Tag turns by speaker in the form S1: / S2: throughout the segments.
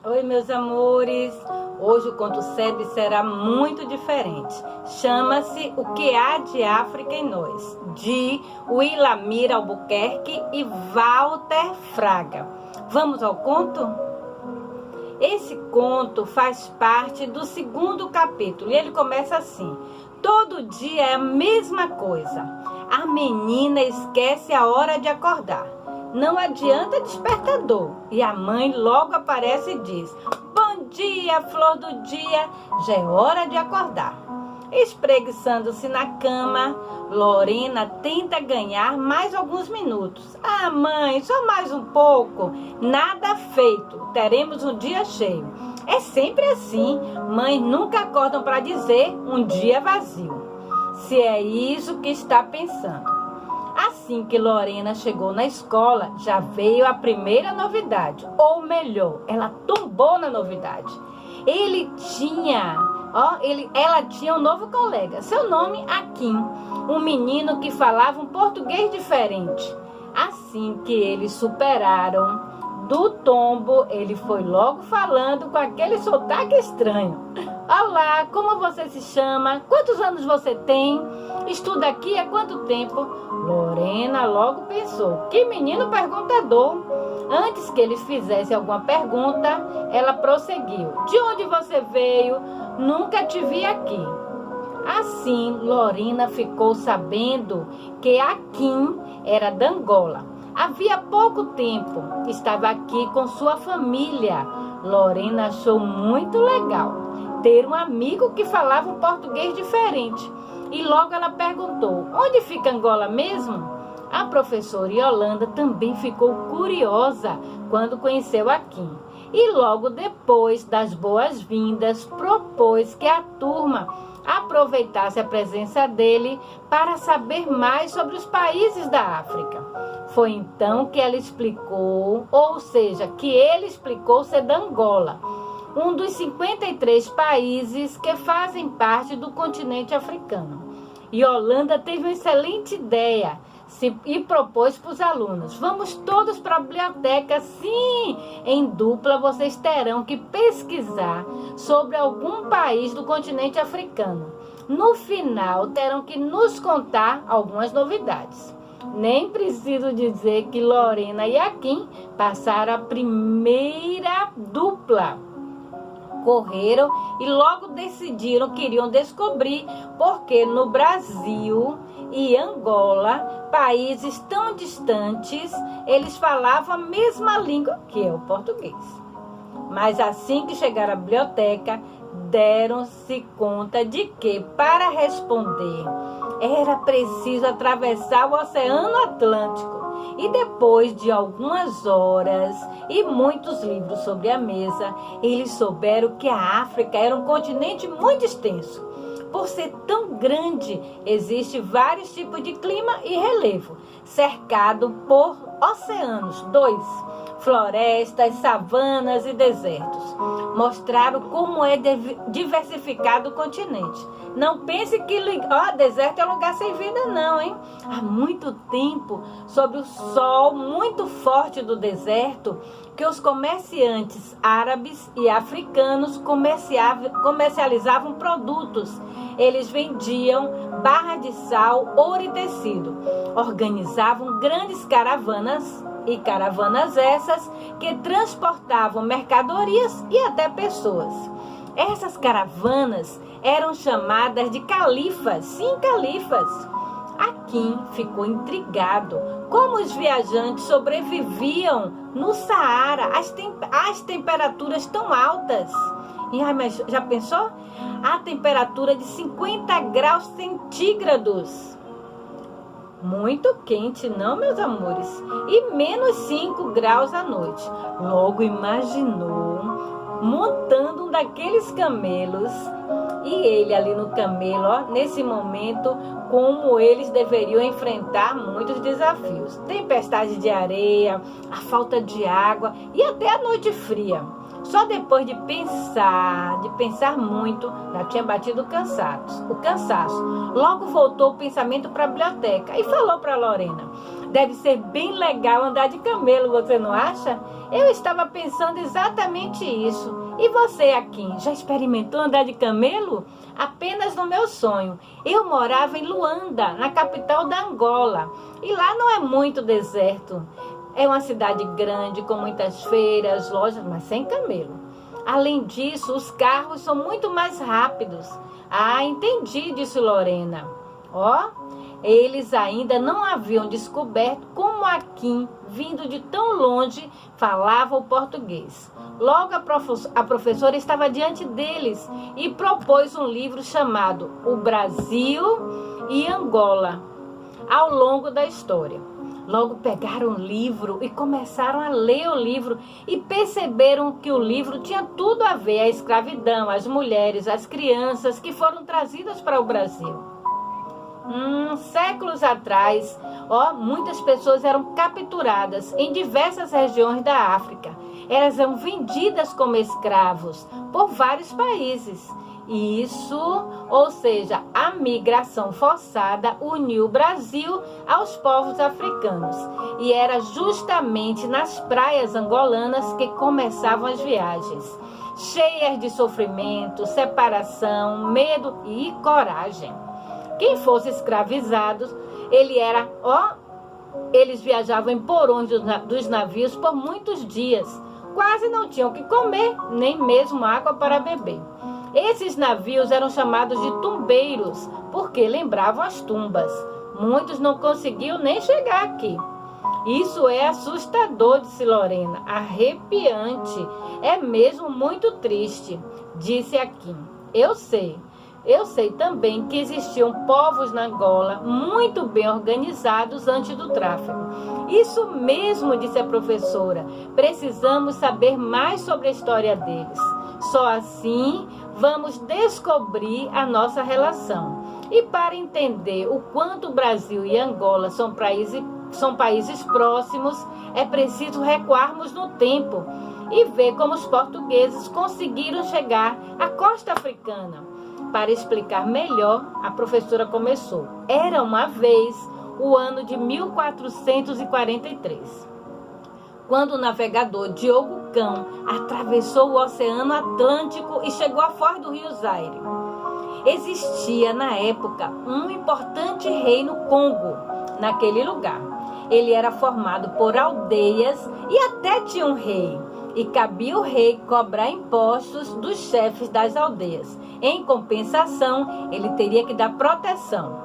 S1: Oi, meus amores! Hoje o conto SEB será muito diferente. Chama-se O que há de África em Nós, de Willamir Albuquerque e Walter Fraga. Vamos ao conto? Esse conto faz parte do segundo capítulo e ele começa assim: todo dia é a mesma coisa. A menina esquece a hora de acordar. Não adianta despertador. E a mãe logo aparece e diz: bom dia, flor do dia, já é hora de acordar. Espreguiçando-se na cama, Lorena tenta ganhar mais alguns minutos. Ah, mãe, só mais um pouco. Nada feito, teremos um dia cheio. É sempre assim, mães nunca acordam para dizer um dia vazio. Se é isso que está pensando. Assim que Lorena chegou na escola, já veio a primeira novidade. Ou melhor, ela tombou na novidade. Ela tinha um novo colega. Seu nome, Akin. Um menino que falava um português diferente. Assim que eles superaram do tombo, ele foi logo falando com aquele sotaque estranho. Olá, como você se chama? Quantos anos você tem? Estuda aqui há quanto tempo? Lorena logo pensou: que menino perguntador. Antes que ele fizesse alguma pergunta, ela prosseguiu: de onde você veio? Nunca te vi aqui. Assim, Lorena ficou sabendo que Akin era da Angola. Havia pouco tempo, estava aqui com sua família. Lorena achou muito legal ter um amigo que falava um português diferente. E logo ela perguntou: onde fica Angola mesmo? A professora Yolanda também ficou curiosa quando conheceu Akin. E logo depois das boas-vindas, propôs que a turma aproveitasse a presença dele para saber mais sobre os países da África. Foi então que ela explicou, ou seja, que ele explicou ser da Angola, um dos 53 países que fazem parte do continente africano. Yolanda teve uma excelente ideia e propôs para os alunos: vamos todos para a biblioteca. Sim, em dupla vocês terão que pesquisar sobre algum país do continente africano. No final terão que nos contar algumas novidades. Nem preciso dizer que Lorena e Akin passaram a primeira dupla. Correram e logo decidiram que iriam descobrir porque no Brasil e Angola, países tão distantes, eles falavam a mesma língua que é o português. Mas assim que chegaram à biblioteca, deram-se conta de que, para responder, era preciso atravessar o Oceano Atlântico. E depois de algumas horas e muitos livros sobre a mesa, eles souberam que a África era um continente muito extenso. Por ser tão grande, existem vários tipos de clima e relevo, cercado por oceanos, 2, florestas, savanas e desertos. Mostraram como é diversificado o continente. Não pense que deserto é lugar sem vida, não, hein? Há muito tempo, sob o sol muito forte do deserto, que os comerciantes árabes e africanos comercializavam produtos. Eles vendiam barra de sal, ouro e tecido. Organizavam grandes caravanas, e caravanas essas que transportavam mercadorias e até pessoas. Essas caravanas eram chamadas de califas. Sim, califas. Akin ficou intrigado como os viajantes sobreviviam no Saara, às temperaturas tão altas. Mas já pensou? A temperatura de 50 graus centígrados. Muito quente, não, meus amores? E menos 5 graus à noite. Logo imaginou montando um daqueles camelos e ele ali no camelo, nesse momento, como eles deveriam enfrentar muitos desafios. Tempestade de areia, a falta de água e até a noite fria. Só depois de pensar muito, já tinha batido o cansaço. Logo voltou o pensamento para a biblioteca e falou para Lorena: deve ser bem legal andar de camelo, você não acha? Eu estava pensando exatamente isso. E você, Akin, já experimentou andar de camelo? Apenas no meu sonho. Eu morava em Luanda, na capital da Angola. E lá não é muito deserto. É uma cidade grande, com muitas feiras, lojas, mas sem camelo. Além disso, os carros são muito mais rápidos. Ah, entendi, disse Lorena. Eles ainda não haviam descoberto como Akin, vindo de tão longe, falava o português. Logo a professora estava diante deles e propôs um livro chamado O Brasil e Angola, ao longo da história. Logo pegaram o livro e começaram a ler o livro e perceberam que o livro tinha tudo a ver: a escravidão, as mulheres, as crianças que foram trazidas para o Brasil. Séculos atrás, muitas pessoas eram capturadas em diversas regiões da África. Elas eram vendidas como escravos por vários países. Isso, ou seja, a migração forçada uniu o Brasil aos povos africanos. E era justamente nas praias angolanas que começavam as viagens, cheias de sofrimento, separação, medo e coragem. Quem fosse escravizado, eles viajavam em porões dos navios por muitos dias. Quase não tinham o que comer, nem mesmo água para beber. Esses navios eram chamados de tumbeiros, porque lembravam as tumbas. Muitos não conseguiam nem chegar aqui. Isso é assustador, disse Lorena. Arrepiante. É mesmo muito triste, disse Akin. Eu sei também que existiam povos na Angola muito bem organizados antes do tráfico. Isso mesmo, disse a professora. Precisamos saber mais sobre a história deles. Só assim vamos descobrir a nossa relação. E para entender o quanto o Brasil e Angola são países próximos, é preciso recuarmos no tempo e ver como os portugueses conseguiram chegar à costa africana. Para explicar melhor, a professora começou. Era uma vez o ano de 1443, quando o navegador Diogo Cão atravessou o Oceano Atlântico e chegou à foz do rio Zaire. Existia na época um importante reino Congo naquele lugar. Ele era formado por aldeias e até tinha um rei. E cabia o rei cobrar impostos dos chefes das aldeias. Em compensação, ele teria que dar proteção.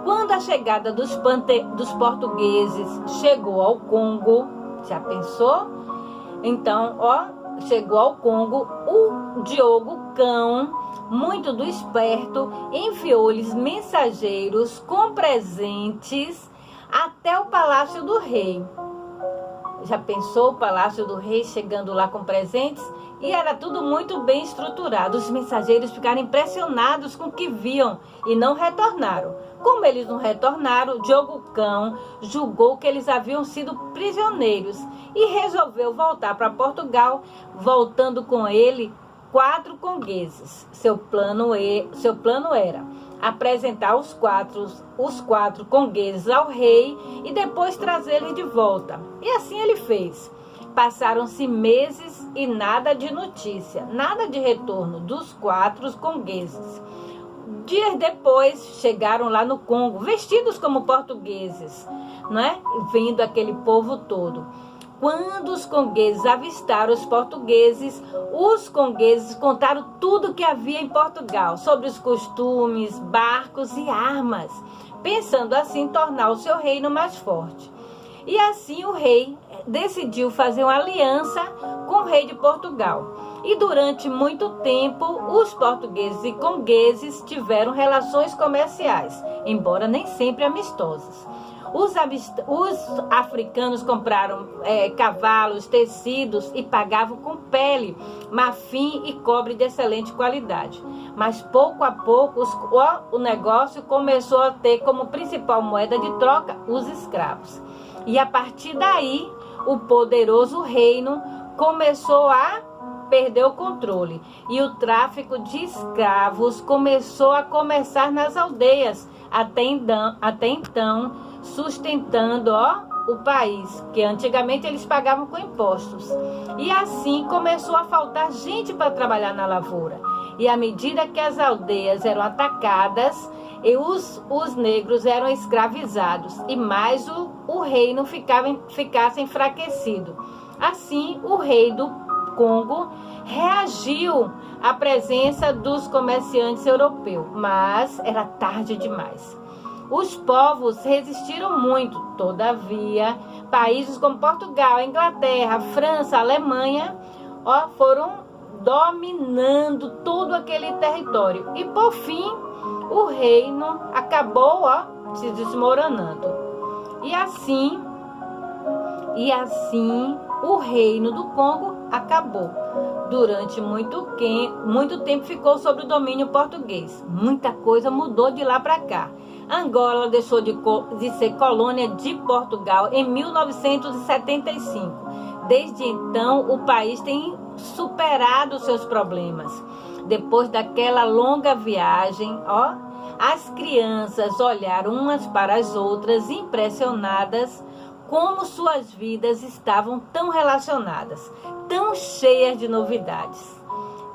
S1: Quando a chegada dos portugueses chegou ao Congo, já pensou? Então, chegou ao Congo, o Diogo Cão, muito do esperto, enviou-lhes mensageiros com presentes até o palácio do rei. Já pensou o palácio do rei chegando lá com presentes? E era tudo muito bem estruturado. Os mensageiros ficaram impressionados com o que viam e não retornaram. Como eles não retornaram, Diogo Cão julgou que eles haviam sido prisioneiros e resolveu voltar para Portugal, voltando com ele 4 congueses. Seu plano era apresentar os quatro congueses ao rei e depois trazê-los de volta. E assim ele fez. Passaram-se meses e nada de notícia, nada de retorno dos 4 congueses. Dias depois, chegaram lá no Congo, vestidos como portugueses, não é? Vendo aquele povo todo. Quando os congueses avistaram os portugueses contaram tudo o que havia em Portugal, sobre os costumes, barcos e armas, pensando assim tornar o seu reino mais forte. E assim o rei decidiu fazer uma aliança com o rei de Portugal. E durante muito tempo, os portugueses e congueses tiveram relações comerciais, embora nem sempre amistosas. Os africanos compraram cavalos, tecidos e pagavam com pele, marfim e cobre de excelente qualidade. Mas pouco a pouco o negócio começou a ter como principal moeda de troca os escravos. E a partir daí, o poderoso reino começou a perdeu o controle e o tráfico de escravos começou a começar nas aldeias, até então sustentando o país, que antigamente eles pagavam com impostos. E assim começou a faltar gente para trabalhar na lavoura. E à medida que as aldeias eram atacadas, e os negros eram escravizados, e mais o reino ficasse enfraquecido. Assim, o rei do Congo reagiu à presença dos comerciantes europeus, mas era tarde demais. Os povos resistiram muito, todavia, países como Portugal, Inglaterra, França, Alemanha, foram dominando todo aquele território. E por fim, o reino acabou se desmoronando. E assim o reino do Congo acabou. Durante muito tempo ficou sob o domínio português. Muita coisa mudou de lá para cá. Angola deixou de ser colônia de Portugal em 1975. Desde então, o país tem superado seus problemas. Depois daquela longa viagem, as crianças olharam umas para as outras, impressionadas como suas vidas estavam tão relacionadas, tão cheias de novidades.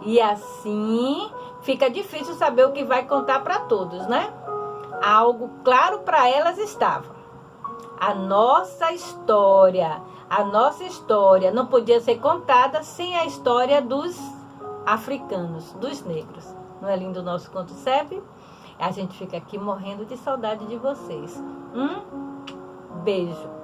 S1: E assim fica difícil saber o que vai contar para todos, né? Algo claro para elas estava. A nossa história não podia ser contada sem a história dos africanos, dos negros. Não é lindo o nosso conto CEP? A gente fica aqui morrendo de saudade de vocês. Beijo.